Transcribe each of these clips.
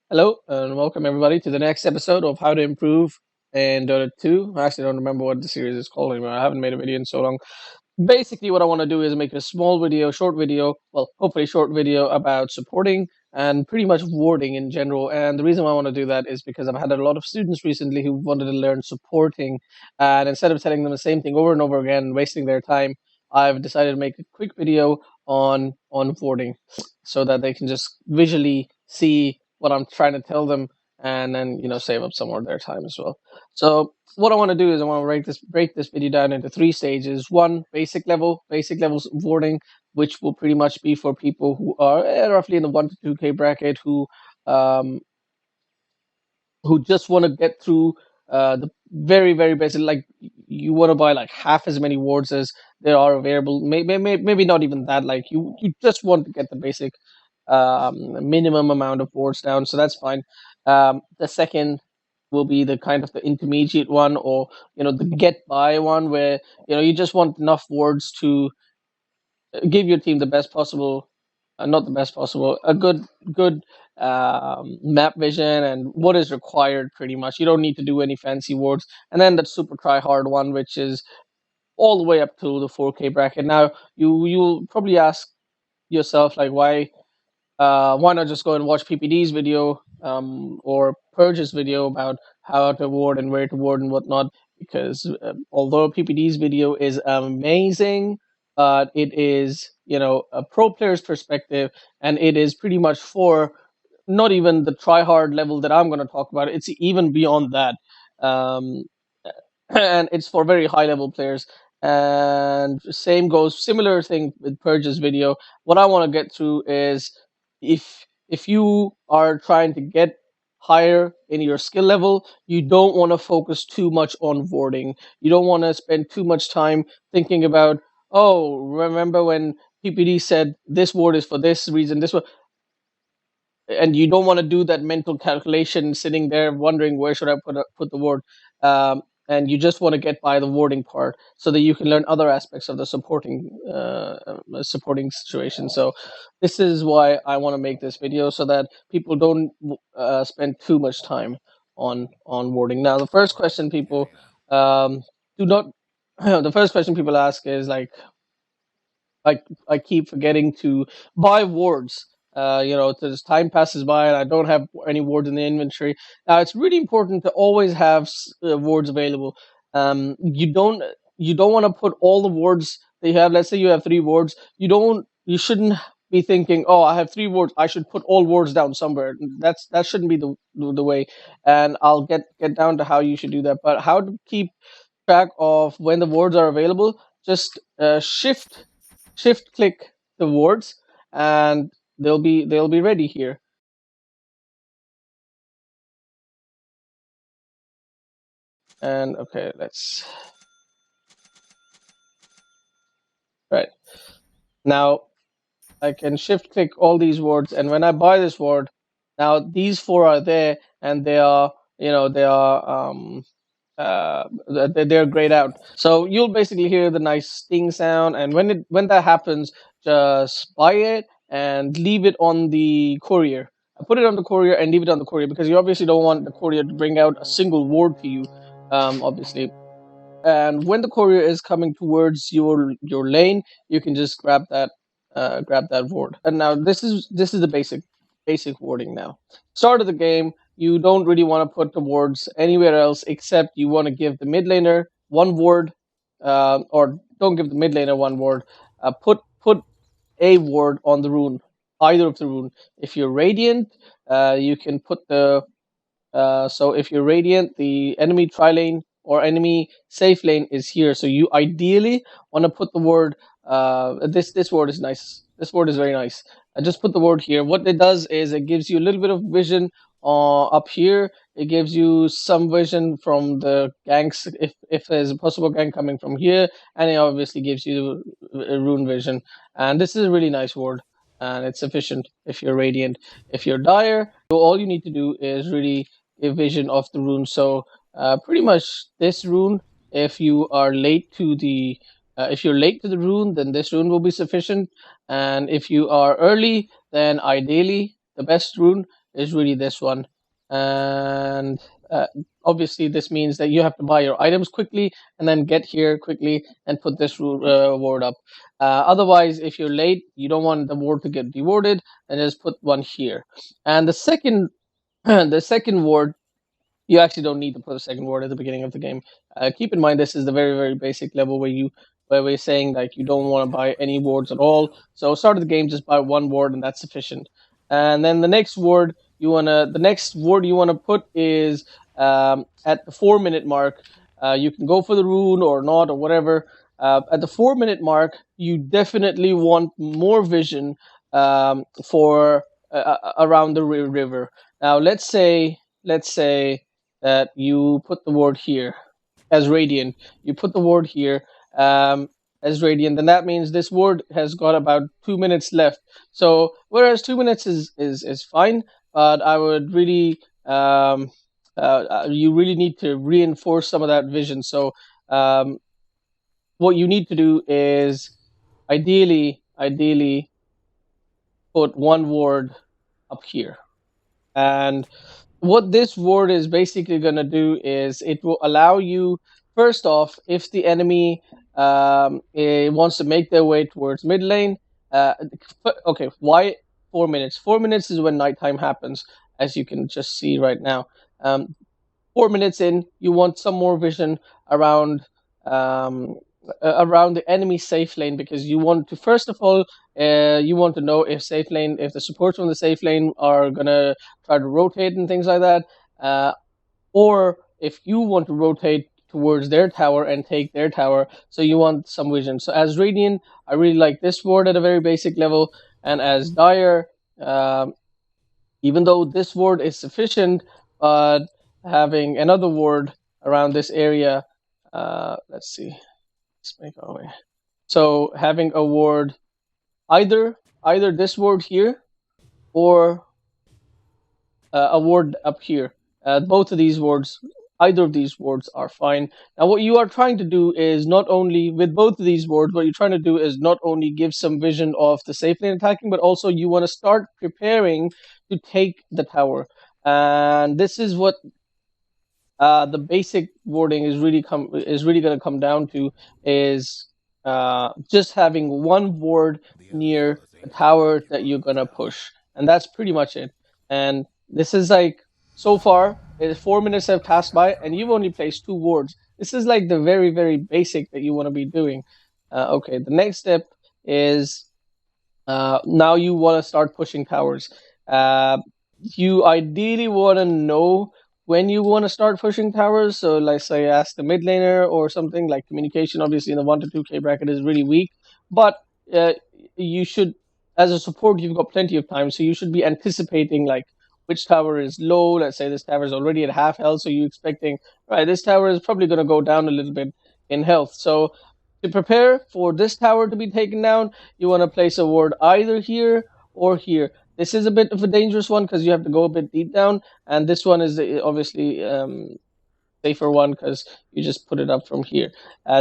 Hello and welcome everybody to the next episode of How to Improve in Dota 2. I actually don't remember what the series is called anymore. I haven't made a video in so long. Basically, what I want to do is make a small video, short video, well, hopefully short video about supporting and pretty much warding in general. And the reason why I want to do that is because I've had a lot of students recently who wanted to learn supporting, and instead of telling them the same thing over and over again, wasting their time, I've decided to make a quick video on warding so that they can just visually see what I'm trying to tell them and then save up some more of their time as well. So what I want to do is I want to break this video down into three stages. One, basic levels warding, which will pretty much be for people who are roughly in the 1 to 2K bracket um, who just want to get through the very basic. Like you want to buy like half as many wards as there are available. Maybe not even that. Like you just want to get the basic minimum amount of wards down. So that's fine. The second will be the kind of the intermediate one, or the get by one, where you just want enough wards to give your team the best possible, not the best possible, a good map vision and what is required. Pretty much, you don't need to do any fancy wards. And then that super try hard one, which is all the way up to the 4K bracket. Now you'll probably ask yourself, like, why not just go and watch PPD's video or Purge's video about how to ward and where to ward and whatnot? Because although PPD's video is amazing, it is a pro player's perspective, and it is pretty much for not even the try hard level that I'm going to talk about. It's even beyond that, um, and it's for very high level players. And similar thing with Purge's video. What I want to get through is if you are trying to get higher in your skill level, you don't want to focus too much on warding. You don't want to spend too much time thinking about, oh, remember when PPD said this ward is for this reason, this one, and you don't want to do that mental calculation sitting there wondering where should I put the ward. And you just want to get by the warding part so that you can learn other aspects of the supporting situation. So this is why I want to make this video, so that people don't spend too much time on warding. Now the first question people do not the first question people ask is like, I keep forgetting to buy wards. As time passes by and I don't have any wards in the inventory. Now it's really important to always have wards available. You don't want to put all the wards that you have. Let's say you have 3 wards. You shouldn't be thinking, oh, I have 3 wards, I should put all wards down somewhere. That shouldn't be the way. And I'll get down to how you should do that. But how to keep track of when the wards are available? Just shift click the wards, and they'll be ready here. And okay, let's right now I can shift click all these wards, and when I buy this ward, now these 4 are there, and they are they're grayed out. So you'll basically hear the nice sting sound, and when that happens, just buy it and leave it on the courier. Put it on the courier and leave it on the courier, because you obviously don't want the courier to bring out a single ward to you, obviously. And when the courier is coming towards your lane, you can just grab that ward. And now this is the basic warding. Now, start of the game, you don't really want to put the wards anywhere else, except you want to give the mid laner 1 ward, or don't give the mid laner 1 ward. Put a ward on the rune, either of the rune. If you're radiant, you can put the so if you're radiant, the enemy tri lane or enemy safe lane is here. So you ideally want to put the word. This word is nice. This word is very nice. I just put the word here. What it does is it gives you a little bit of vision up here. It gives you some vision from the ganks, if there's a possible gank coming from here, and it obviously gives you rune vision. And this is a really nice word, and it's sufficient if you're radiant. If you're dire, all you need to do is really a vision of the rune. So pretty much this rune, if you are late to the if you're late to the rune, then this rune will be sufficient. And if you are early, then ideally the best rune is really this one. And uh, obviously, this means that you have to buy your items quickly and then get here quickly and put this ward up. Otherwise, if you're late, you don't want the ward to get rewarded, and just put one here. And the second, the second ward, you actually don't need to put a second ward at the beginning of the game. Keep in mind, this is the very, very basic level where we're saying like you don't want to buy any wards at all. So start of the game, just buy one ward and that's sufficient. And then the next ward you wanna put is at the 4 minute mark. You can go for the rune or not or whatever. At the 4 minute mark, you definitely want more vision for around the river. Now let's say that you put the word here as radiant. You put the word here as radiant, then that means this word has got about 2 minutes left. So whereas 2 minutes is fine, but I would really you really need to reinforce some of that vision. So um, what you need to do is ideally put one word up here. And what this word is basically going to do is it will allow you, first off, if the enemy wants to make their way towards mid lane. uh, okay, why 4 minutes? 4 minutes is when nighttime happens, as you can just see right now. 4 minutes in, you want some more vision around um, around the enemy safe lane, because you want to, first of all, you want to know if the supports from the safe lane are gonna try to rotate and things like that, or if you want to rotate towards their tower and take their tower. So you want some vision. So as Radiant, I really like this ward at a very basic level, and as Dire, um, even though this ward is sufficient, but having another ward around this area, let's see, let's make our way. So having a ward, either this ward here or a ward up here. Both of these wards, either of these wards are fine. Now, what you are trying to do is not only, with both of these wards, what you're trying to do is not only give some vision of the safe lane attacking, but also you want to start preparing to take the tower. And this is what the basic wording is really going to come down to, is just having one ward near the tower that you're going to push, and that's pretty much it. And this is like, so far 4 minutes have passed by and you've only placed two wards. This is like the very, very basic that you want to be doing. Okay, the next step is now you want to start pushing towers. You ideally want to know when you want to start pushing towers. So, like, say, ask the mid laner or something. Like communication, obviously, in the 1 to 2K bracket is really weak, but you should, as a support, you've got plenty of time, so you should be anticipating like which tower is low. Let's say this tower is already at half health, so you're expecting, right, this tower is probably going to go down a little bit in health. So to prepare for this tower to be taken down, you want to place a ward either here or here. This is a bit of a dangerous one because you have to go a bit deep down, and this one is obviously safer one because you just put it up from here.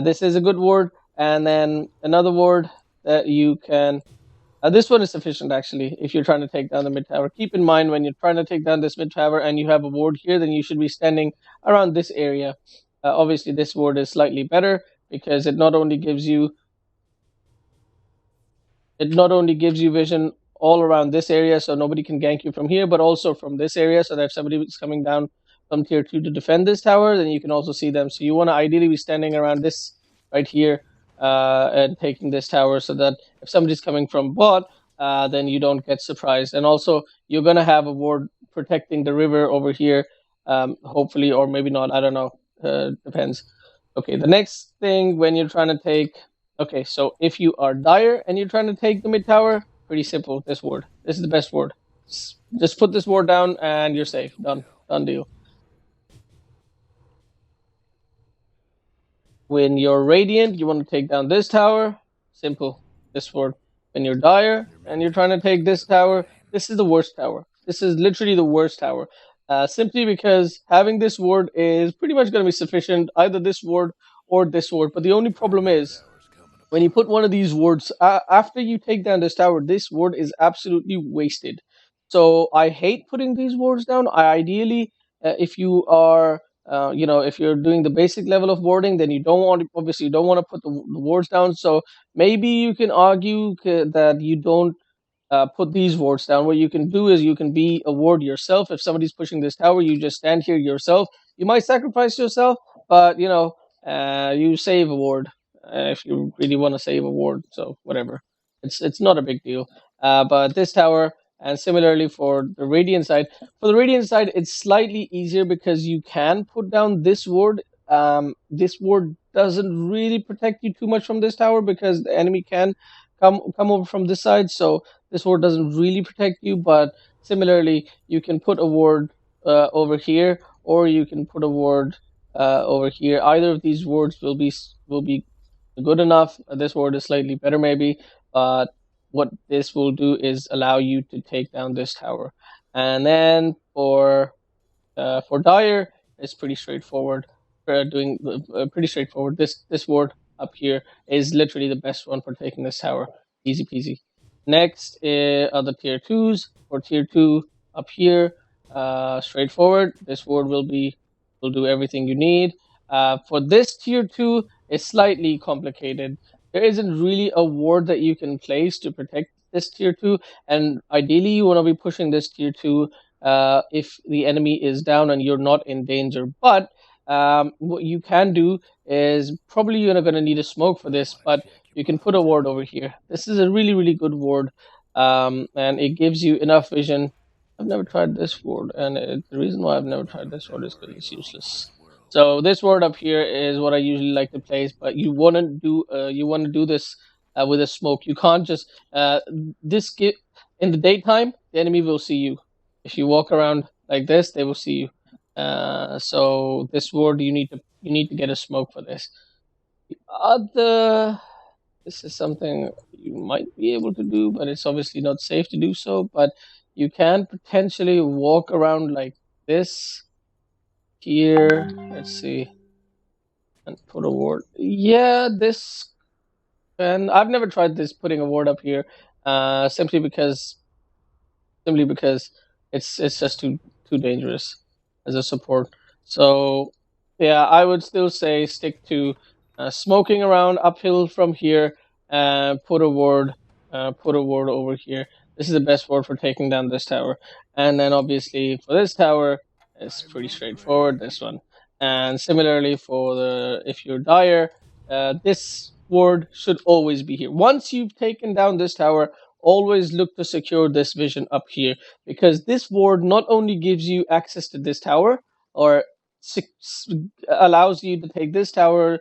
This is a good ward, and then another ward that you can. This one is sufficient actually if you're trying to take down the mid tower. Keep in mind, when you're trying to take down this mid tower and you have a ward here, then you should be standing around this area. Obviously, this ward is slightly better because it not only gives you vision all around this area, so nobody can gank you from here, but also from this area, so that if somebody is coming down from tier 2 to defend this tower, then you can also see them. So you want to ideally be standing around this right here and taking this tower, so that if somebody's coming from bot, then you don't get surprised. And also, you're going to have a ward protecting the river over here, hopefully, or maybe not, I don't know, depends. Okay, the next thing when you're trying to take... Okay, so if you are Dire and you're trying to take the mid tower, pretty simple, this ward. This is the best ward. Just put this ward down and you're safe. Done deal. When you're Radiant, you want to take down this tower. Simple, this ward. When you're Dire and you're trying to take this tower, this is the worst tower. This is literally the worst tower. Simply because having this ward is pretty much going to be sufficient, either this ward or this ward. But the only problem is, when you put one of these wards, after you take down this tower, this ward is absolutely wasted. So I hate putting these wards down. I ideally, if you are, if you're doing the basic level of warding, then you don't want to, obviously you don't want to put the wards down. So maybe you can argue that you don't put these wards down. What you can do is you can be a ward yourself. If somebody's pushing this tower, you just stand here yourself. You might sacrifice yourself, but you save a ward if you really want to save a ward. So whatever, it's not a big deal. But this tower, and similarly for the radiant side, it's slightly easier because you can put down this ward. This ward doesn't really protect you too much from this tower because the enemy can come over from this side. So this ward doesn't really protect you, but similarly, you can put a ward over here, or you can put a ward over here. Either of these wards will be good enough. This ward is slightly better, maybe, but what this will do is allow you to take down this tower. And then for Dire, it's pretty straightforward. Doing pretty straightforward. This ward up here is literally the best one for taking this tower. Easy peasy. Next are the tier twos. For tier two up here, straightforward. This ward will do everything you need. For this tier two, it's slightly complicated. There isn't really a ward that you can place to protect this tier two, and ideally you want to be pushing this tier two if the enemy is down and you're not in danger. But what you can do is probably you're not going to need a smoke for this, but you can put a ward over here. This is a really, really good ward, and it gives you enough vision. I've never tried this ward, and the reason why I've never tried this ward is because it's useless. So this ward up here is what I usually like to place, but you want to do this with a smoke. You can't just this get in the daytime. The enemy will see you. If you walk around like this, they will see you. So this ward you need to get a smoke for this. Other This is something you might be able to do, but it's obviously not safe to do so. But you can potentially walk around like this here. Let's see, and put a ward. Yeah, this. And I've never tried this putting a ward up here, simply because it's just too dangerous as a support. So yeah, I would still say stick to smoking around uphill from here and put a ward over here. This is the best ward for taking down this tower. And then obviously for this tower, it's pretty straightforward. This one, and similarly for the if you're dire, this ward should always be here. Once you've taken down this tower, always look to secure this vision up here because this ward not only gives you access to this tower or allows you to take this tower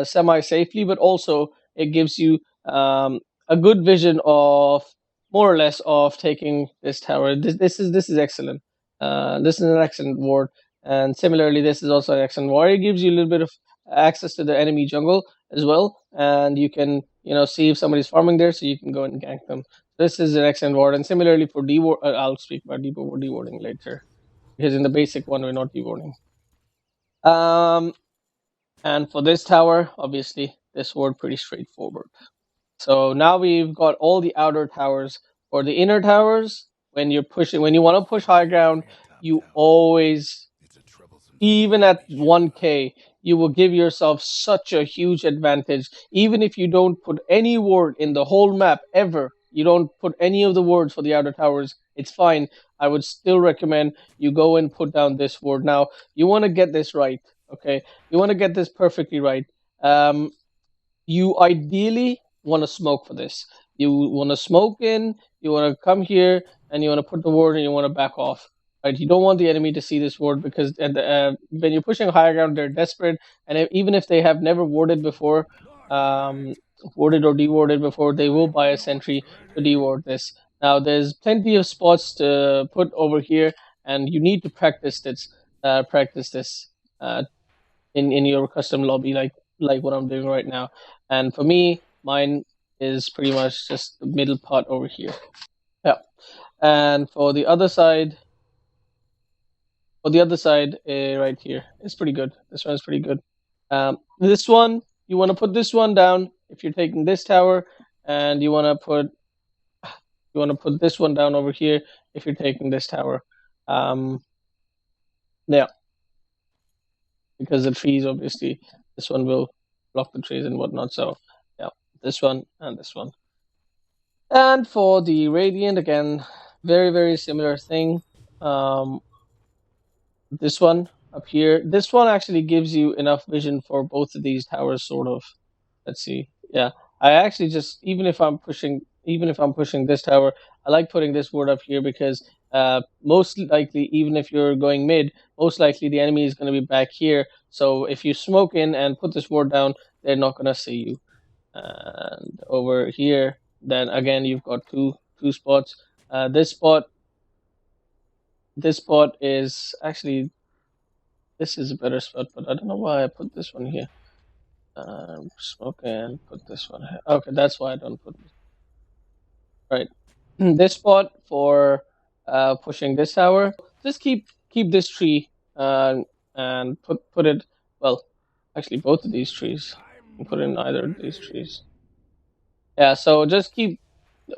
semi safely, but also it gives you a good vision of more or less of taking this tower. This is excellent. This is an excellent ward, and similarly, this is also an excellent ward. It gives you a little bit of access to the enemy jungle as well, and you can see if somebody's farming there, so you can go and gank them. This is an excellent ward, and similarly for deward, I'll speak about dewarding later because in the basic one we're not dewarding. And for this tower, obviously, this ward pretty straightforward. So now we've got all the outer towers. For the inner towers, when you want to push high ground, you always, even at 1k, you will give yourself such a huge advantage. Even if you don't put any ward in the whole map ever, you don't put any of the wards for the outer towers, it's fine. I would still recommend you go and put down this ward. Now, you want to get this right, okay? You want to get this perfectly right. You ideally want to smoke for this. You want to smoke in, you want to come here, and you want to put the ward and you want to back off. Right? You don't want the enemy to see this ward because when you're pushing higher ground, they're desperate, and even if they have never warded before, warded or dewarded before, they will buy a sentry to deward this. Now, there's plenty of spots to put over here, and you need to practice this. Uh, in your custom lobby, like what I'm doing right now. And for me, mine is pretty much just the middle part over here. Yeah. And for the other side, right here, it's pretty good. This one's pretty good. This one, you want to put this one down if you're taking this tower, and you want to put You want to put this one down over here if you're taking this tower. Um, yeah, because the trees obviously this one will block the trees and whatnot. So yeah, this one and this one. And for the radiant again, very similar thing. Um, this one up here, this one actually gives you enough vision for both of these towers, sort of. Let's see. Yeah, I actually just even if I'm pushing this tower, I like putting this ward up here because most likely, even if you're going mid, most likely the enemy is going to be back here. So if you smoke in and put this ward down, they're not going to see you. And over here, then again you've got two spots. This spot is actually this is a better spot, but I don't know why I put this one here. Smoke and put this one here. Okay, that's why I don't put this. Right. This spot for pushing this tower. Just keep this tree and put it well. Actually, both of these trees. You can put in either of these trees. Yeah. So just keep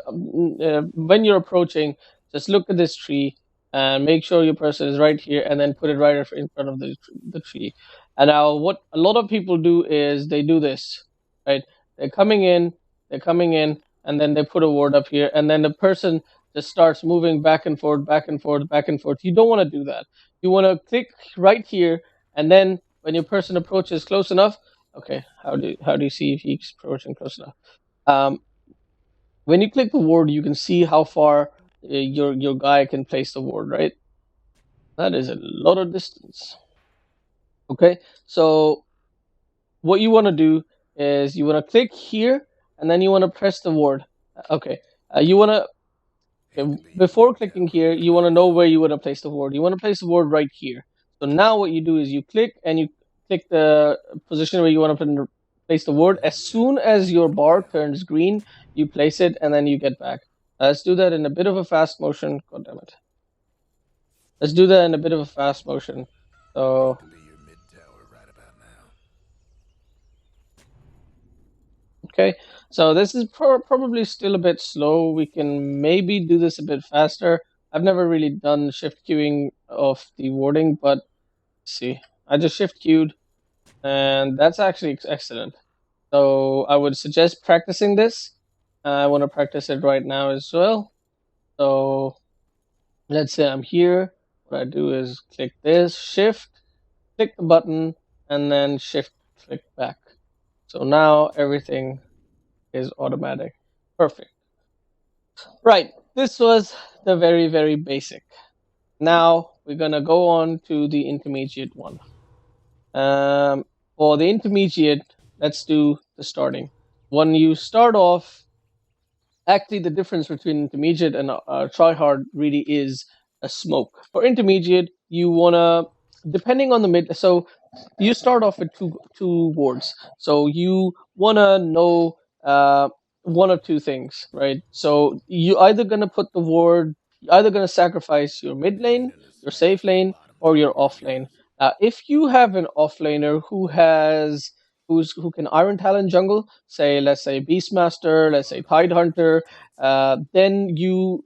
when you're approaching, just look at this tree and make sure your person is right here, and then put it right in front of the tree. And now, what a lot of people do is they do this, right? They're coming in, they're coming in, and then they put a ward up here, and then the person just starts moving back and forth, back and forth, back and forth. You don't want to do that. You want to click right here, and then when your person approaches close enough, okay, how do you see if he's approaching close enough? Um, when you click the ward, you can see how far your guy can place the ward, right? That is a lot of distance. Okay, so what you want to do is you want to click here, and then you want to press the ward. Okay, you want to before clicking here, you want to know where you want to place the ward. You want to place the ward right here. So now what you do is you click and you click the position where you want to place the ward. As soon as your bar turns green, you place it and then you get back. Let's do that in a bit of a fast motion. God damn it. Let's do that in a bit of a fast motion. So okay, so this is probably still a bit slow. We can maybe do this a bit faster. I've never really done shift queuing of the warding, but see, I just shift queued, and that's actually excellent. So I would suggest practicing this. I want to practice it right now as well. So let's say I'm here. What I do is click this, shift, click the button, and then shift, click back. So now everything is automatic. Perfect. Right. This was the very basic. Now we're gonna go on to the intermediate one. For the intermediate, let's do the starting. When you start off, actually the difference between intermediate and try hard really is a smoke. For intermediate, you wanna depending on the mid. So you start off with two wards. So you wanna know one of two things, right? So you either gonna put the ward, you're either gonna sacrifice your mid lane, your safe lane, or your off lane. If you have an off laner who can Iron Talon jungle, say let's say Beastmaster, let's say Tide Hunter, then you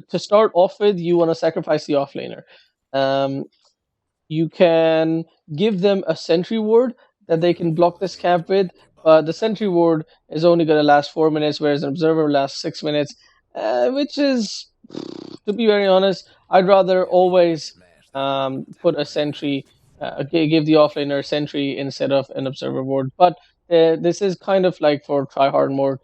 to start off with you want to sacrifice the off laner. Um, you can give them a sentry ward that they can block this camp with, but the sentry ward is only going to last 4 minutes, whereas an observer lasts 6 minutes, which is, to be very honest, I'd rather always put a sentry, give the offlaner a sentry instead of an observer ward. But this is kind of like for tryhard mode.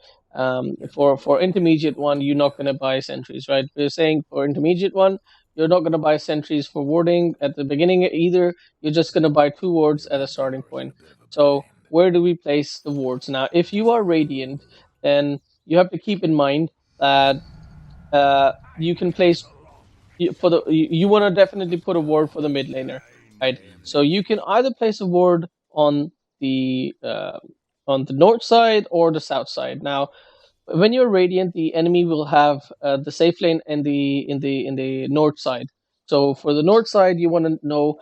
For intermediate one, you're not going to buy sentries, right? We're saying for intermediate one, you're not going to buy sentries for warding at the beginning either. You're just going to buy two wards at a starting point. So where do we place the wards? Now, if you are Radiant, then you have to keep in mind that you can place you want to definitely put a ward for the mid laner, right? So you can either place a ward on the north side or the south side. Now, when you're Radiant, the enemy will have the safe lane in the north side. So for the north side, you want to know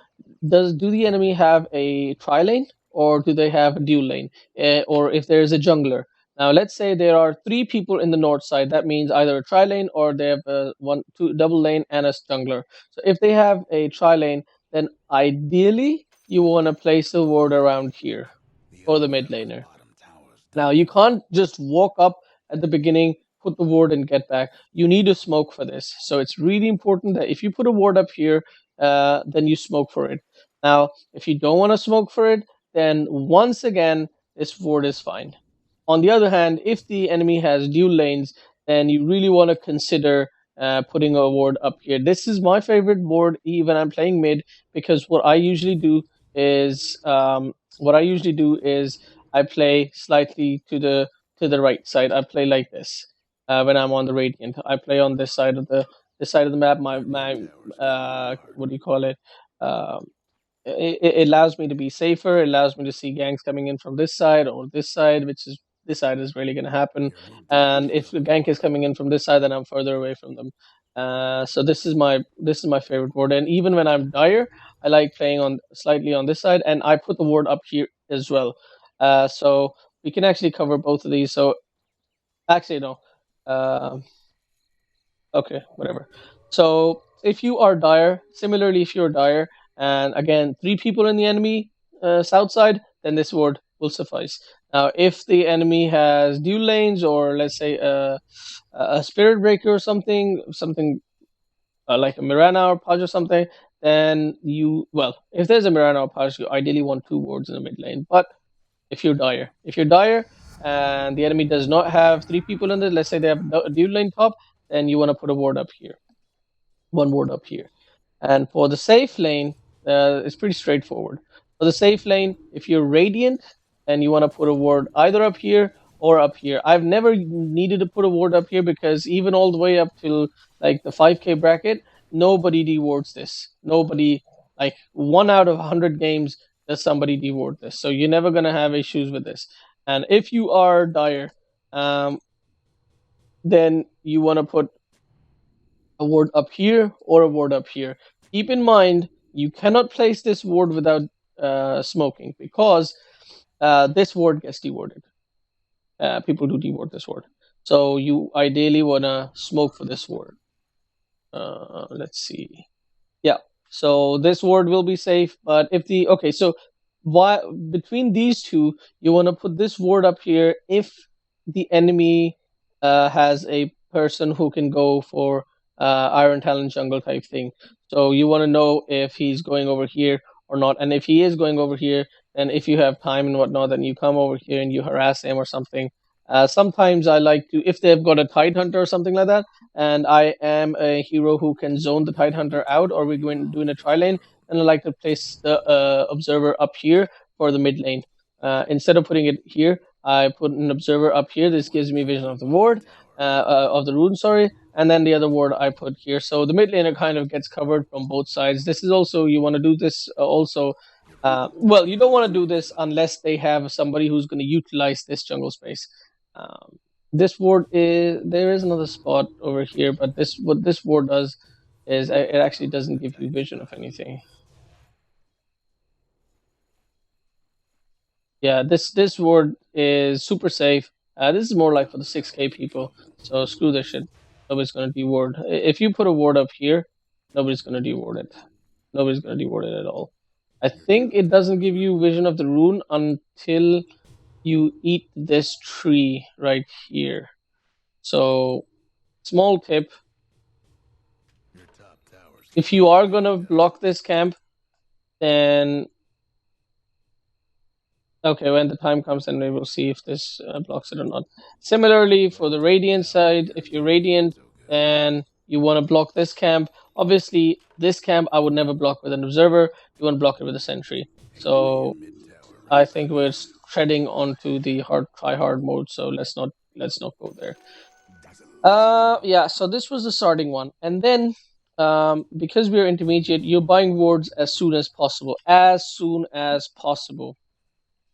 do the enemy have a tri lane or do they have a dual lane, or if there is a jungler. Now, let's say there are three people in the north side. That means either a tri lane or they have a one, two double lane and a jungler. So if they have a tri lane, then ideally you want to place the ward around here for the mid laner. Now you can't just walk up at the beginning, put the ward and get back. You need to smoke for this. So it's really important that if you put a ward up here, then you smoke for it. Now, if you don't want to smoke for it, then once again, this ward is fine. On the other hand, if the enemy has dual lanes, then you really want to consider putting a ward up here. This is my favorite ward even I'm playing mid, because what I usually do is I play slightly to the right side. I play like this when I'm on the radiant. I play on this side of the map. My what do you call it? Um, it allows me to be safer. It allows me to see ganks coming in from this side or this side, which is this side is really going to happen. And if the gank is coming in from this side, then I'm further away from them. So this is my favorite ward. And even when I'm dire, I like playing on slightly on this side, and I put the ward up here as well. So we can actually cover both of these. So actually no. Uh, Okay, whatever. So if you are dire, similarly, if you're dire, and again, three people in the enemy south side, then this ward will suffice. Now, if the enemy has dual lanes, or let's say a spirit breaker or something like a Mirana or Pudge or something, then if there's a Mirana or Pudge, you ideally want two wards in the mid lane. But if you're dire, and the enemy does not have three people in it, let's say they have a dual lane top, then you want to put a ward up here, one ward up here. And for the safe lane, it's pretty straightforward. For the safe lane, if you're radiant and you want to put a ward either up here or up here, I've never needed to put a ward up here, because even all the way up till like the 5K bracket, nobody dewards this. Nobody, like 1 out of 100 games, does somebody deward this. So you're never gonna have issues with this. And if you are dire, um, then you want to put a ward up here or a ward up here. Keep in mind, you cannot place this ward without smoking, because this ward gets dewarded. People do deward this ward. So you ideally want to smoke for this ward. Let's see. Yeah. So this ward will be safe, but if the okay, so why between these two, you want to put this ward up here if the enemy has a person who can go for Iron Talon jungle type thing. So you want to know if he's going over here or not, and if he is going over here, then if you have time and whatnot, then you come over here and you harass him or something. Sometimes I like to, if they've got a Tide Hunter or something like that, and I am a hero who can zone the Tide Hunter out, or we're going doing a tri lane, and I like to place the observer up here for the mid lane. Instead of putting it here, I put an observer up here. This gives me vision of the ward, of the rune, sorry, and then the other ward I put here. So the mid laner kind of gets covered from both sides. This is also, you want to do this also. You don't want to do this unless they have somebody who's going to utilize this jungle space. Um, this ward is, there is another spot over here, but this what this ward does is it actually doesn't give you vision of anything. Yeah, this ward is super safe. This is more like for the 6K people, so screw this shit. Nobody's gonna deward. If you put a ward up here, nobody's gonna deward it. Nobody's gonna deward it at all. I think it doesn't give you vision of the rune until you eat this tree right here. So, small tip: if you are gonna block this camp, then okay, when the time comes, then we will see if this blocks it or not. Similarly, for the Radiant side, if you're Radiant and you want to block this camp, obviously this camp I would never block with an Observer. You want to block it with a Sentry. So I think we're treading onto the try hard mode. So let's not go there. Yeah. So this was the starting one, and then because we're intermediate, you're buying wards as soon as possible. As soon as possible.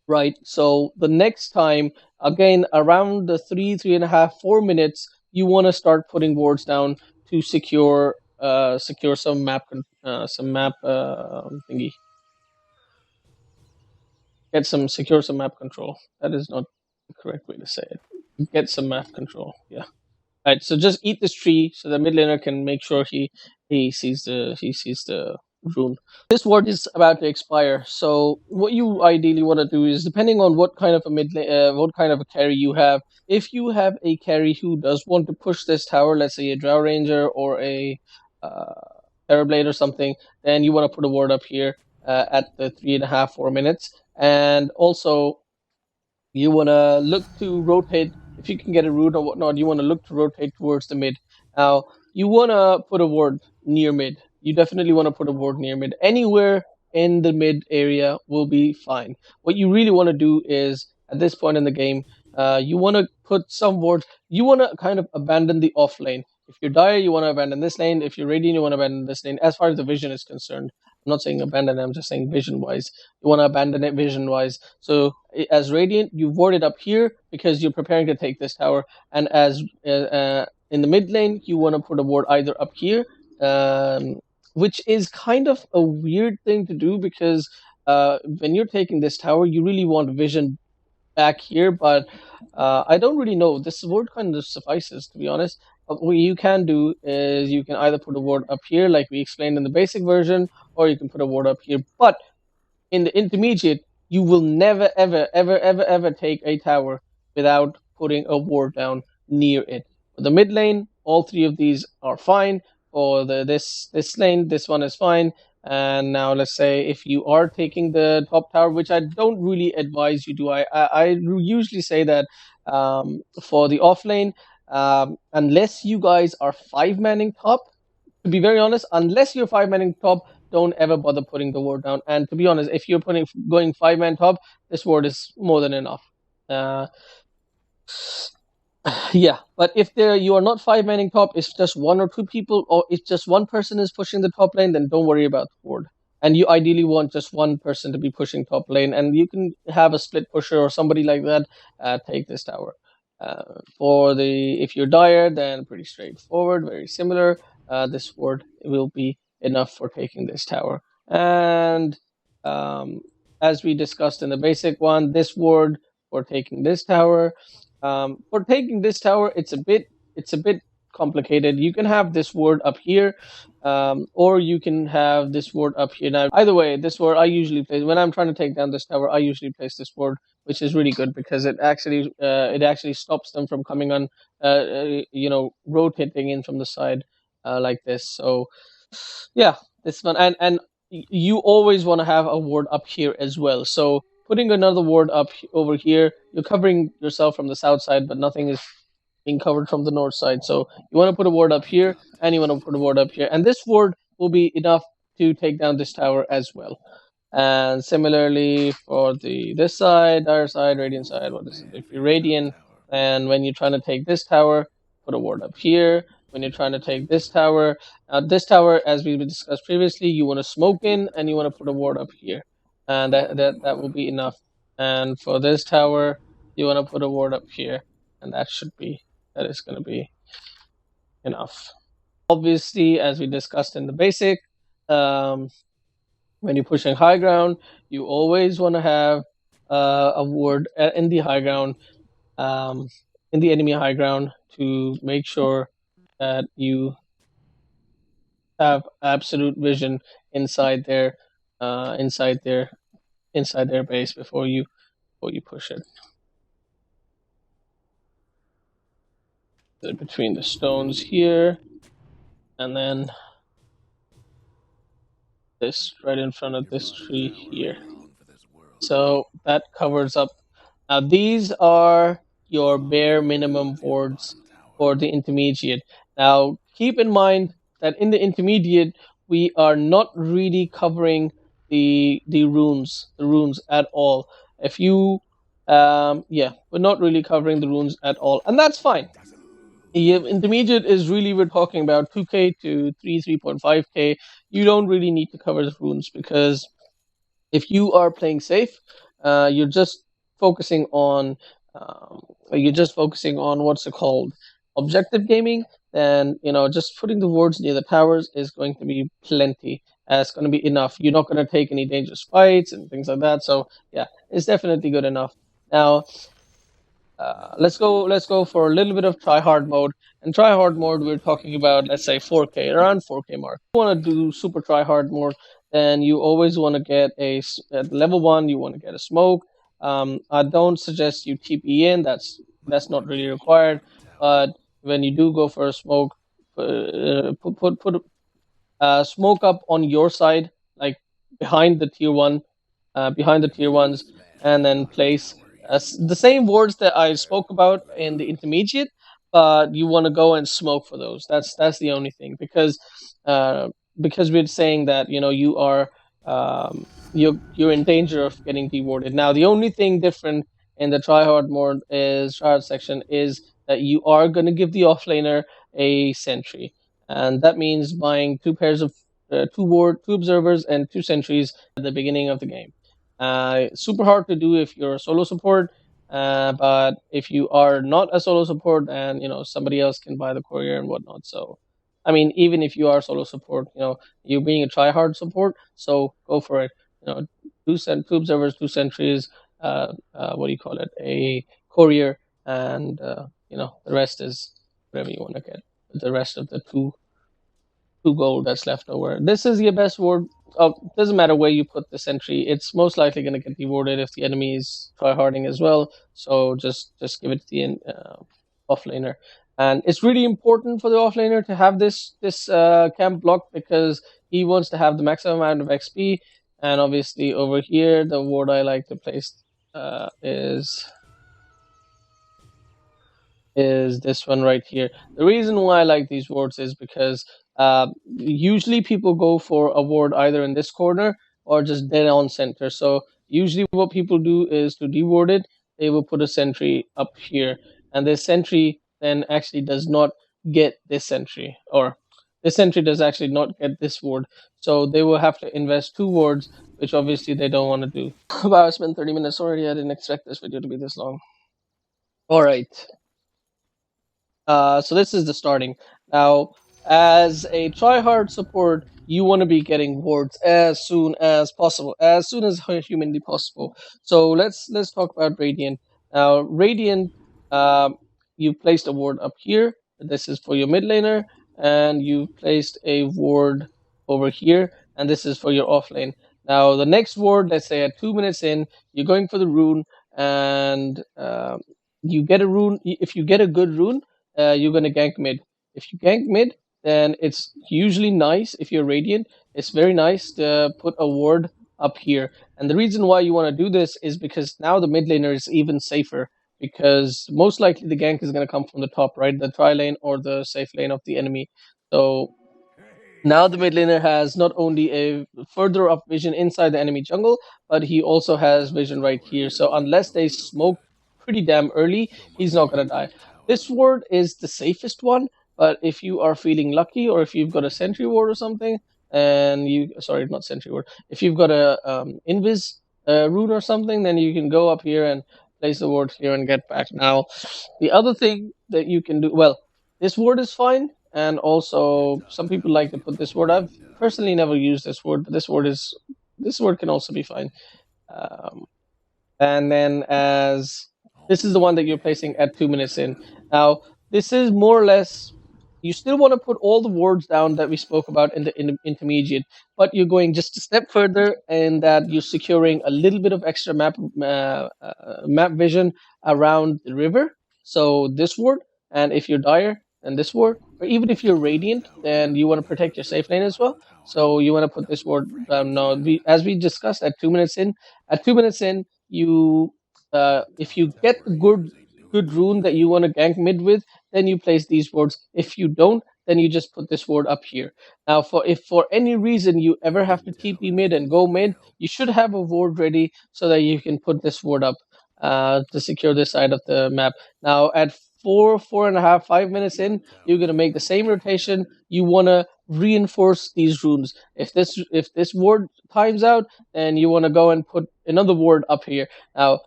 Right. So the next time, again, around the 3.5, 4 minutes, you want to start putting wards down to secure some map thingy. Get some secure some map control. That is not the correct way to say it. get some math control. Yeah. Right, so just eat this tree so the mid laner can make sure he sees the rune. This ward is about to expire, so what you ideally want to do is, depending on what kind of a what kind of a carry you have. If you have a carry who does want to push this tower, let's say a Drow Ranger or a uh, Terrorblade or something, then you want to put a ward up here at the 3.5 4 minutes, and also you want to look to rotate. If you can get a root or whatnot, you want to look to rotate towards the mid. Now you want to put a ward near mid. You definitely want to put a ward near mid. Anywhere in the mid area will be fine. What you really want to do is, at this point in the game, you want to put some wards. You want to kind of abandon the off lane. If you're Dire, you want to abandon this lane. If you're Radiant, you want to abandon this lane. As far as the vision is concerned, I'm not saying abandon. I'm just saying vision wise. You want to abandon it vision wise. So as Radiant, you ward it up here because you're preparing to take this tower, and as in the mid lane, you want to put a ward either up here, which is kind of a weird thing to do because when you're taking this tower, you really want vision back here, but I don't really know. This ward kind of suffices, to be honest. What you can do is you can either put a ward up here, like we explained in the basic version, or you can put a ward up here. But in the intermediate, you will never, ever, ever, ever, ever take a tower without putting a ward down near it. For the mid lane, all three of these are fine. For this lane, this one is fine. And now let's say if you are taking the top tower, which I don't really advise you do. I usually say that for the off lane, unless you guys are five manning top, to be very honest, unless you're five manning top, don't ever bother putting the ward down. And to be honest, if you're putting going five man top, this ward is more than enough. Uh, yeah, but if there you are not five manning top, if just one or two people, or if just one person is pushing the top lane, then don't worry about the ward. And you ideally want just one person to be pushing top lane, and you can have a split pusher or somebody like that take this tower. For the if you're Dire, then pretty straightforward, very similar. This ward will be enough for taking this tower. And um, as we discussed in the basic one, this ward for taking this tower. For taking this tower, it's a bit complicated. You can have this word up here, or you can have this word up here. Now, either way, this word I usually place when I'm trying to take down this tower. I usually place this word, which is really good because it actually stops them from coming on, rotating in from the side like this. So yeah, this one, and you always want to have a ward up here as well. So putting another ward up over here, you're covering yourself from the south side, but nothing is being covered from the north side. So you want to put a ward up here, and you want to put a ward up here, and this ward will be enough to take down this tower as well. And similarly for the this side, our side, radiant side, what is it? If you're radiant, and when you're trying to take this tower, put a ward up here. When you're trying to take this tower, as we discussed previously, you want to smoke in and you want to put a ward up here, and that will be enough. And for this tower, you want to put a ward up here, and that is going to be enough. Obviously, as we discussed in the basic, um, when you're pushing high ground, you always want to have a ward in the high ground, um, in the enemy high ground, to make sure that you have absolute vision inside their, uh, inside their, inside their base before you push it. Between the stones here, and then this right in front of this tree here. So that covers up. Now these are your bare minimum boards for the intermediate. Now keep in mind that in the intermediate we are not really covering the runes at all. If you yeah, we're not really covering the runes at all, and that's fine. Yeah, intermediate is really we're talking about 2k to 3.5k. You don't really need to cover the runes because if you are playing safe, you're just focusing on um, what's it called, objective gaming. Then just putting the wards near the towers is going to be plenty. It's going to be enough. You're not going to take any dangerous fights and things like that. So yeah, it's definitely good enough. Now Let's go for a little bit of try hard mode. And try hard mode, we're talking about, let's say, 4K, around 4K mark. If you want to do super try hard mode, then you always want to get at level 1, you want to get a smoke. I don't suggest you TP in. That's not really required. But when you do go for a smoke, put smoke up on your side, like behind the tier 1, behind the tier 1s, and then place the same words that I spoke about in the intermediate, but you want to go and smoke for those. That's the only thing, uh, because we're saying that, you are, you're in danger of getting dewarded. Now, the only thing different in the tryhard mode is tryhard section is that you are going to give the offlaner a sentry, and that means buying two pairs of two observers and two sentries at the beginning of the game. Super hard to do if you're a solo support, but if you are not a solo support, and somebody else can buy the courier and whatnot. So, I mean, even if you are solo support, you being a try hard support, so go for it. Two observers, two sentries. What do you call it? A courier, and the rest is whatever you want to get. The rest of the two gold that's left over. This is your best ward. Doesn't matter where you put the sentry. It's most likely going to get rewarded if the enemy is tryharding as well. So just give it to the offlaner. And it's really important for the offlaner to have this camp block, because he wants to have the maximum amount of XP. And obviously over here, the ward I like to place is this one right here. The reason why I like these wards is because usually people go for a ward either in this corner or just dead on center. So usually what people do is, to deward it, they will put a sentry up here, and this sentry then actually does not get this sentry, or this sentry does actually not get this ward. So they will have to invest two wards, which obviously they don't want to do. Wow, I spent 30 minutes already. I didn't expect this video to be this long. All right. So this is the starting. Now, as a tryhard support, you want to be getting wards as soon as possible, as soon as humanly possible. So let's talk about Radiant. Now, Radiant, you placed a ward up here. This is for your mid laner, and you placed a ward over here, and this is for your off lane. Now, the next ward, let's say at 2 minutes in, you're going for the rune, and you get a rune. If you get a good rune, you're going to gank mid. If you gank mid, then it's usually nice. If you're Radiant, it's very nice to put a ward up here. And the reason why you want to do this is because now the mid laner is even safer, because most likely the gank is going to come from the top, right? The tri lane or the safe lane of the enemy. So now the mid laner has not only a further up vision inside the enemy jungle, but he also has vision right here. So unless they smoke pretty damn early, he's not going to die. This ward is the safest one, but if you are feeling lucky, or if you've got a sentry ward or something, and sorry, not sentry ward, if you've got a invis rune or something, then you can go up here and place the ward here and get back. Now, the other thing that you can do, well, this ward is fine, and also some people like to put this word. I've personally never used this word, but this word can also be fine. Um, and then as this is the one that you're placing at 2 minutes in. Now, this is more or less, you still want to put all the words down that we spoke about in the intermediate, but you're going just a step further, and that you're securing a little bit of extra map vision around the river. So this word, and if you're dire, then this word, or even if you're radiant, then you want to protect your safe lane as well. So you want to put this word down. Now, as we discussed at 2 minutes in, you if you get the good rune that you want to gank mid with, then you place these wards. If you don't, then you just put this ward up here. Now, if for any reason you ever have to TP mid and go mid, you should have a ward ready so that you can put this ward up to secure this side of the map. Now, at 4.5, 5 minutes in, you're gonna make the same rotation. You wanna reinforce these runes. If this ward times out, then you wanna go and put another ward up here. Now,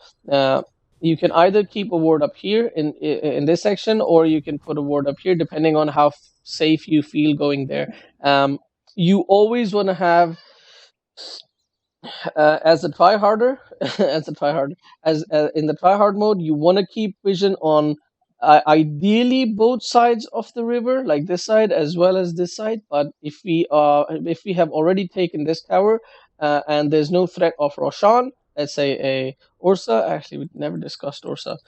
you can either keep a ward up here in this section, or you can put a ward up here, depending on how safe you feel going there. You always want to have As a tryharder, as a tryharder, as in the tryhard mode, you want to keep vision on ideally both sides of the river, like this side as well as this side. But if we have already taken this tower, and there's no threat of Roshan, let's say a Ursa. Actually, we never discussed Ursa.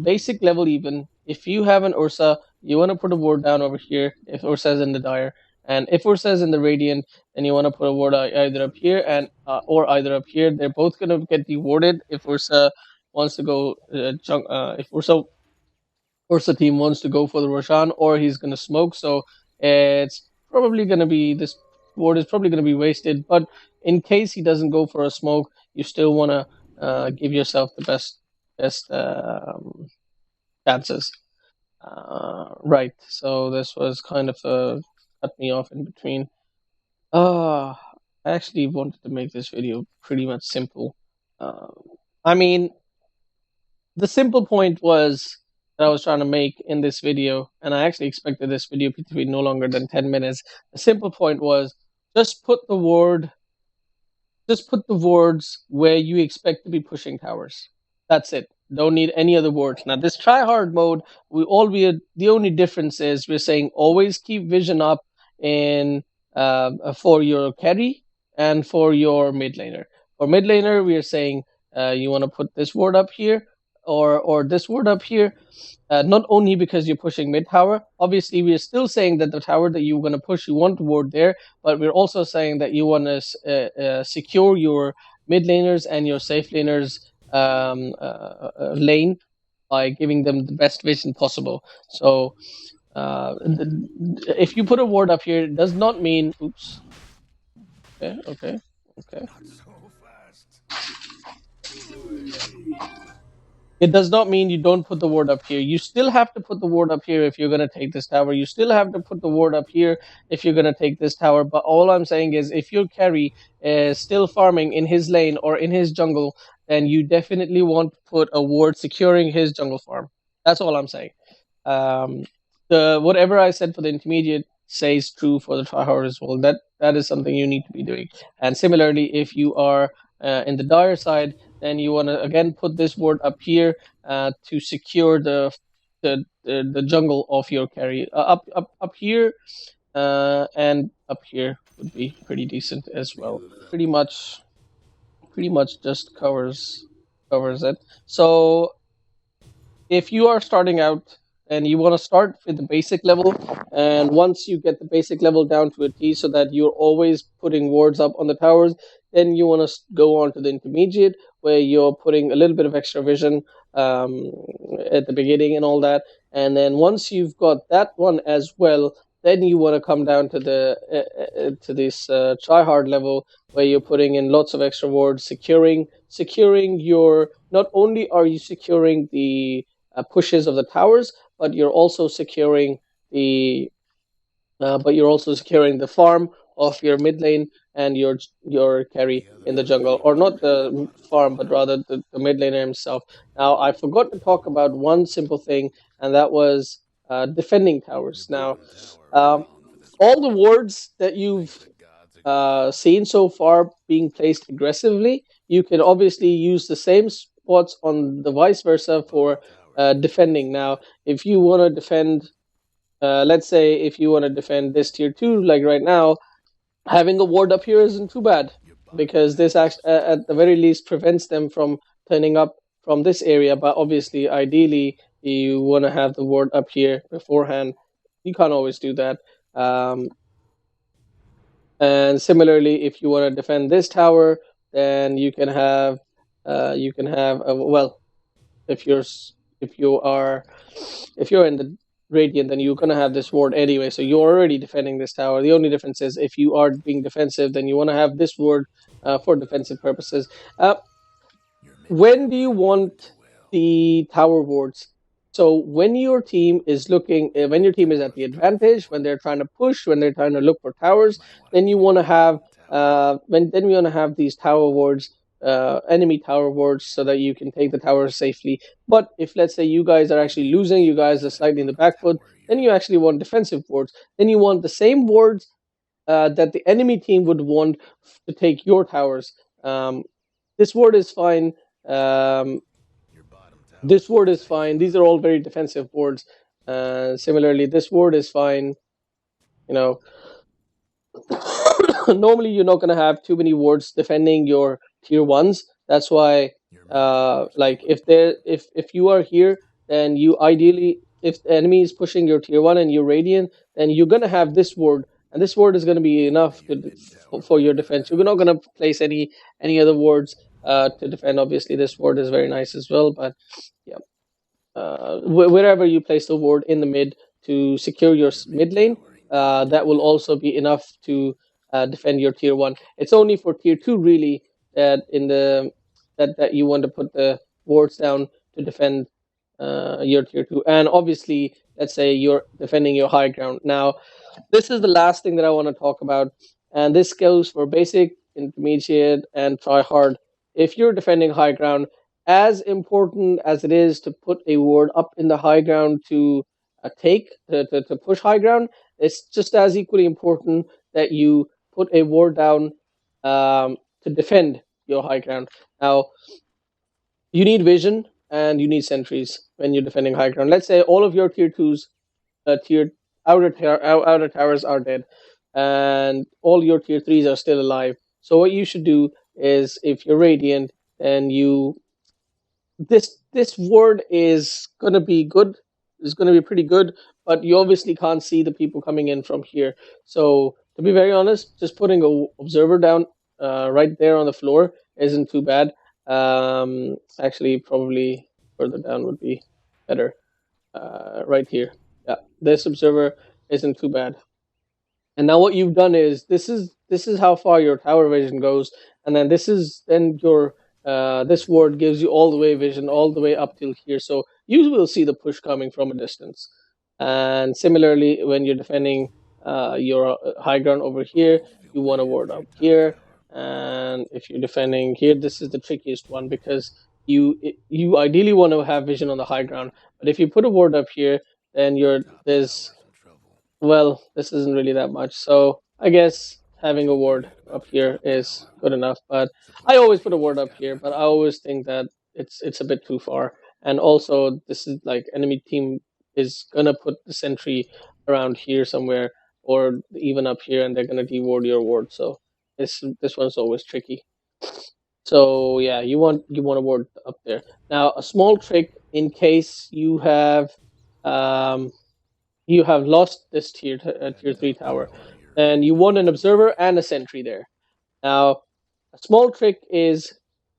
Basic level even. If you have an Ursa, you want to put a ward down over here. If Ursa is in the dire, and if Ursa is in the radiant, then you want to put a ward either up here and or either up here. They're both gonna get dewarded if Ursa wants to go if Ursa team wants to go for the Roshan, or he's gonna smoke. So it's probably gonna be this ward is probably gonna be wasted. But in case he doesn't go for a smoke, you still want to give yourself the best chances. Right. So this was kind of cut me off in between. I actually wanted to make this video pretty much simple. Um, I mean, the simple point was that I was trying to make in this video, and I actually expected this video to be no longer than 10 minutes. The simple point was just put the word just put the words where you expect to be pushing towers. That's it. Don't need any other words. Now this try hard mode, the only difference is we're saying always keep vision up in for your carry and for your mid laner. For mid laner, we are saying you want to put this word up here or this word up here, not only because you're pushing mid tower. Obviously, we're still saying that the tower that you're going to push, you want to ward there, but we're also saying that you want to secure your mid laners and your safe laners lane by giving them the best vision possible. So, if you put a ward up here, it does not mean. Oops. Okay. Okay. Okay. It does not mean you don't put the ward up here. You still have to put the ward up here if you're going to take this tower. You still have to put the ward up here if you're going to take this tower. But all I'm saying is if your carry is still farming in his lane or in his jungle, then you definitely want to put a ward securing his jungle farm. That's all I'm saying. Um, the whatever I said for the intermediate says true for the tryhard as well. That is something you need to be doing. And similarly, if you are in the dire side, then you want to again put this ward up here to secure the jungle of your carry. Up here and up here would be pretty decent as well. Pretty much just covers it. So if you are starting out and you want to start with the basic level, and once you get the basic level down to a T so that you're always putting wards up on the towers, then you want to go on to the intermediate where you're putting a little bit of extra vision at the beginning and all that. And then once you've got that one as well, then you want to come down to the to this try hard level where you're putting in lots of extra wards, securing your. Not only are you securing the pushes of the towers, but you're also securing the farm of your mid lane and your carry in the jungle, or not the farm, but rather the mid laner himself. Now, I forgot to talk about one simple thing, and that was defending towers. Now, um, all the wards that you've seen so far being placed aggressively, you can obviously use the same spots on the vice versa for defending. Now, if you want to defend, let's say if you want to defend this tier 2, like right now, having a ward up here isn't too bad because this at the very least prevents them from turning up from this area. But obviously, ideally, you want to have the ward up here beforehand. You can't always do that. And similarly, if you want to defend this tower, then you can have well, if you're if you are if you're in the radiant, then you're gonna have this ward anyway. So you're already defending this tower. The only difference is if you are being defensive, then you want to have this ward for defensive purposes. When do you want the tower wards? So when your team is when your team is at the advantage, when they're trying to push, when they're trying to look for towers, then you want to have then we want to have these tower wards, enemy tower wards, so that you can take the towers safely. But if let's say you guys are actually losing, you guys are slightly in the back foot, then you actually want defensive wards. Then you want the same wards that the enemy team would want to take your towers. Um, this ward is fine. This ward is fine. These are all very defensive wards. Similarly, this ward is fine. You know, normally you're not going to have too many wards defending your tier ones. That's why, like if you are here, then you ideally, if the enemy is pushing your tier one and you're radiant, then you're going to have this ward, and this ward is going to be enough for your defense. You're not going to place any other wards to defend. Obviously, this ward is very nice as well, but yeah, wherever you place the ward in the mid to secure your mid lane, that will also be enough to defend your tier one. It's only for tier two really that in the that you want to put the wards down to defend your tier two. And obviously, let's say you're defending your high ground. Now, this is the last thing that I want to talk about, and this goes for basic, intermediate, and try hard. If you're defending high ground, as important as it is to put a ward up in the high ground to to push high ground, it's just as equally important that you put a ward down to defend your high ground. Now, you need vision and you need sentries when you're defending high ground. Let's say all of your tier twos, tier outer towers are dead, and all your tier threes are still alive. So what you should do is, if you're radiant, then you this word is gonna be good. It's gonna be pretty good, but you obviously can't see the people coming in from here. So to be very honest, just putting a observer down right there on the floor isn't too bad. Actually, probably further down would be better. Right here, yeah, this observer isn't too bad. And now what you've done is this is how far your tower vision goes, and then your this ward gives you all the way vision all the way up till here, so you will see the push coming from a distance. And similarly, when you're defending your high ground over here, you want to ward up here. And if you're defending here, this is the trickiest one because you ideally want to have vision on the high ground, but if you put a ward up here, then there's well, this isn't really that much. So I guess having a ward up here is good enough. But I always put a ward up here, but I always think that it's a bit too far. And also, this is like enemy team is gonna put the sentry around here somewhere, or even up here, and they're gonna deward your ward. So this one's always tricky. So yeah, you want a ward up there. Now, a small trick in case you have lost this tier three tower, and you want an observer and a sentry there. Now, a small trick is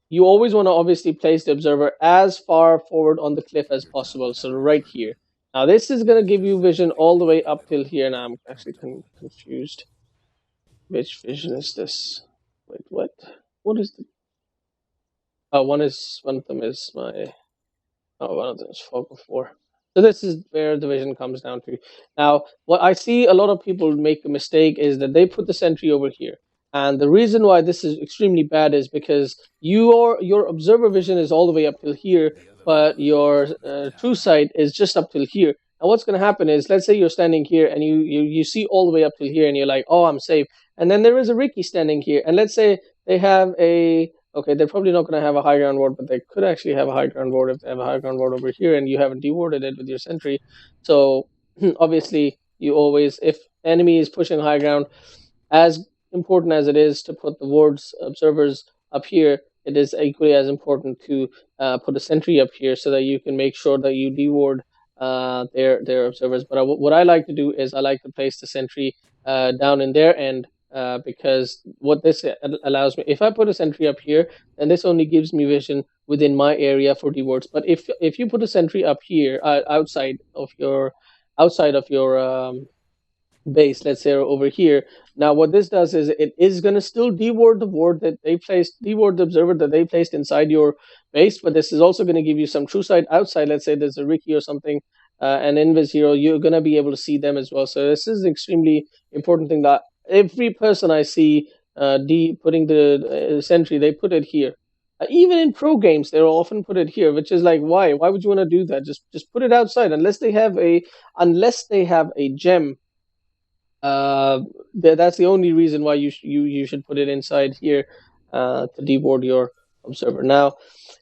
you always want to obviously place the observer as far forward on the cliff as possible, so right here. Now, this is going to give you vision all the way up till here. Now, I'm actually confused. Which vision is this? Wait, what? What is the? Oh, one of them is my. Oh, one of them is Focal 4. So this is where the vision comes down to. Now, what I see a lot of people make a mistake is that they put the sentry over here. And the reason why this is extremely bad is because your observer vision is all the way up till here, but your true sight is just up till here. And what's going to happen is, let's say you're standing here and you see all the way up till here, and you're like, oh, I'm safe. And then there is a Ricky standing here, and let's say they have a okay, they're probably not going to have a high ground ward, but they could actually have a high ground ward if they have a high ground ward over here and you haven't dewarded it with your sentry. So obviously, you always, if enemy is pushing high ground, as important as it is to put the wards observers up here, it is equally as important to put a sentry up here so that you can make sure that you deward their observers. But what I like to do is I like to place the sentry down in their end, because what this allows me, if I put a sentry up here, then this only gives me vision within my area for dewards. But if you put a sentry up here, outside of your base, let's say over here. Now, what this does is it is going to still deward the ward that they placed, deward the observer that they placed inside your base, but this is also going to give you some true sight outside. Let's say there's a Ricky or something, an Invis hero, you're going to be able to see them as well. So this is an extremely important thing that every person I see putting the sentry, they put it here. Even in pro games, they'll often put it here, which is like, why? Why would you want to do that? Just put it outside, unless they have a gem. That's the only reason why you should put it inside here. to deboard your observer. Now,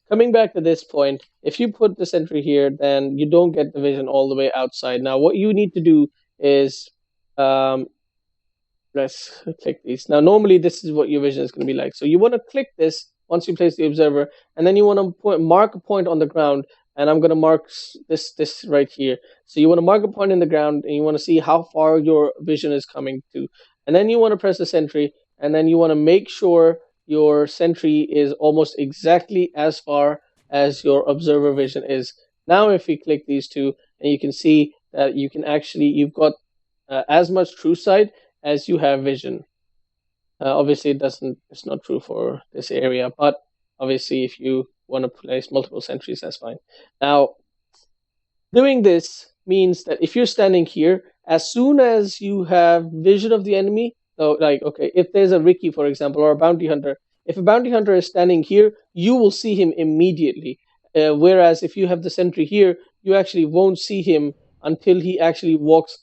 coming back to this point, if you put the sentry here, then you don't get the vision all the way outside. Now, what you need to do is um, let's click these. Now, normally this is what your vision is going to be like. So you want to click this once you place the observer, and then you want to mark a point on the ground. And I'm going to mark this right here. So you want to mark a point in the ground, and you want to see how far your vision is coming to. And then you want to press the sentry, and then you want to make sure your sentry is almost exactly as far as your observer vision is. Now, if we click these two, and you can see that you can actually, you've got as much true sight as you have vision. Obviously, it's not true for this area, but obviously, if you want to place multiple sentries, that's fine. Now, doing this means that if you're standing here, as soon as you have vision of the enemy, so like, okay, if there's a Ricky, for example, or a bounty hunter, if a bounty hunter is standing here, you will see him immediately. Whereas if you have the sentry here, you actually won't see him until he actually walks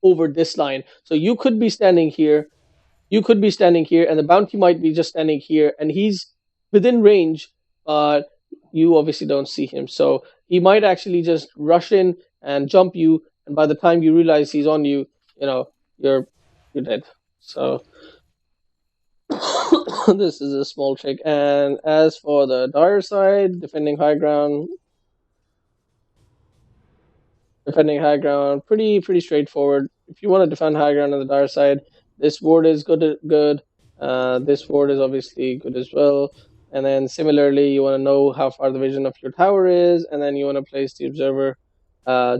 over this line. So you could be standing here, and the bounty might be just standing here, and he's within range, but you obviously don't see him. So he might actually just rush in and jump you, and by the time you realize he's on you, you know, you're you're dead. So this is a small trick. And as for the dire side, defending high ground, pretty straightforward. If you want to defend high ground on the dire side, this ward is good. This ward is obviously good as well. And then similarly, you want to know how far the vision of your tower is, and then you want to place the observer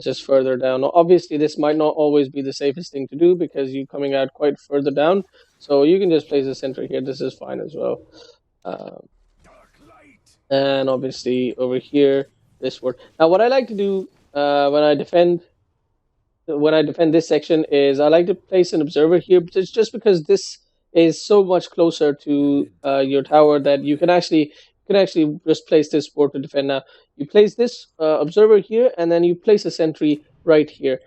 just further down. Now, obviously, this might not always be the safest thing to do because you're coming out quite further down. So you can just place the center here. This is fine as well. Uh, and obviously over here, this ward. Now, what I like to do when I defend this section is I like to place an observer here, just because this is so much closer to your tower that you can actually just place this board to defend. Now you place this observer here, and then you place a sentry right here.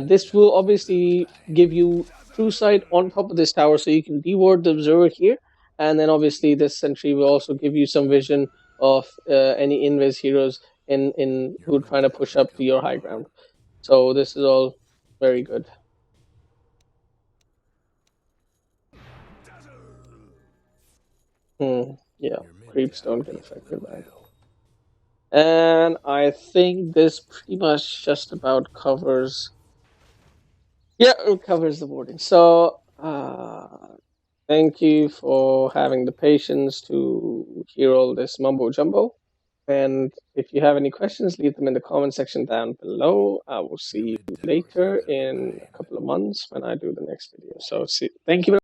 This will obviously give you true sight on top of this tower, so you can deward the observer here, and then obviously this sentry will also give you some vision of any invis heroes in who are trying to push up to your high ground. So this is all very good. Yeah, creeps don't get affected by it. And I think this pretty much just about covers. Yeah, it covers the boarding. So thank you for having the patience to hear all this mumbo jumbo. And if you have any questions, leave them in the comment section down below. I will see you later in a couple of months when I do the next video. So thank you.